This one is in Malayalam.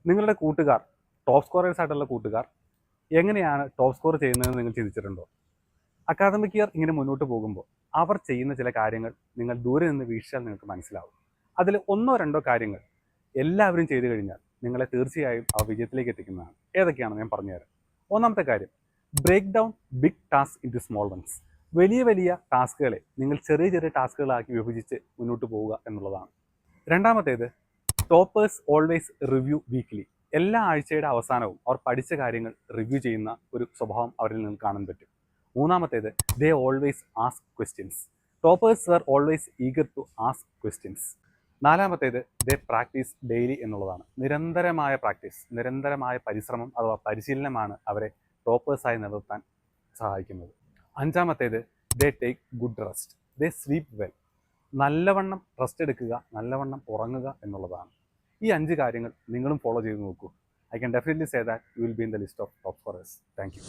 നിങ്ങളുടെ കൂട്ടുകാർ, ടോപ്പ് സ്കോറേഴ്സ് ആയിട്ടുള്ള കൂട്ടുകാർ എങ്ങനെയാണ് ടോപ്പ് സ്കോർ ചെയ്യുന്നതെന്ന് നിങ്ങൾ ചിന്തിച്ചിട്ടുണ്ടോ? അക്കാദമിക് ഇയർ ഇങ്ങനെ മുന്നോട്ട് പോകുമ്പോൾ അവർ ചെയ്യുന്ന ചില കാര്യങ്ങൾ നിങ്ങൾ ദൂരെ നിന്ന് വീക്ഷിച്ചാൽ നിങ്ങൾക്ക് മനസ്സിലാവും. അതിൽ ഒന്നോ രണ്ടോ കാര്യങ്ങൾ എല്ലാവരും ചെയ്തു കഴിഞ്ഞാൽ നിങ്ങളെ തീർച്ചയായും ആ വിജയത്തിലേക്ക് എത്തിക്കുന്നതാണ്. ഏതൊക്കെയാണ് ഞാൻ പറഞ്ഞുതരാം. ഒന്നാമത്തെ കാര്യം, break down big task into small ones. വലിയ വലിയ ടാസ്കുകളെ നിങ്ങൾ ചെറിയ ചെറിയ ടാസ്കുകളാക്കി വിഭജിച്ച് മുന്നോട്ട് പോവുക എന്നുള്ളതാണ്. രണ്ടാമത്തേത്, ടോപ്പേഴ്സ് ഓൾവേസ് റിവ്യൂ വീക്ക്ലി. എല്ലാ ആഴ്ചയുടെ അവസാനവും അവർ പഠിച്ച കാര്യങ്ങൾ റിവ്യൂ ചെയ്യുന്ന ഒരു സ്വഭാവം അവരിൽ നിന്ന് കാണാൻ പറ്റും. മൂന്നാമത്തേത്, they always ask questions. Toppers are always eager to ask questions. നാലാമത്തേത്, ദേ പ്രാക്ടീസ് ഡെയിലി എന്നുള്ളതാണ്. നിരന്തരമായ പ്രാക്ടീസ്, നിരന്തരമായ പരിശ്രമം അഥവാ പരിശീലനമാണ് അവരെ ടോപ്പേഴ്സായി നിലനിർത്താൻ സഹായിക്കുന്നത്. അഞ്ചാമത്തേത്, they take good rest, they sleep well. നല്ലവണ്ണം റെസ്റ്റ് എടുക്കുക, നല്ലവണ്ണം ഉറങ്ങുക എന്നുള്ളതാണ്. ഈ 5 കാര്യങ്ങൾ നിങ്ങളും ഫോളോ ചെയ്ത് നോക്കൂ. I can definitely say that you will be in the list of top scorers. Thank you.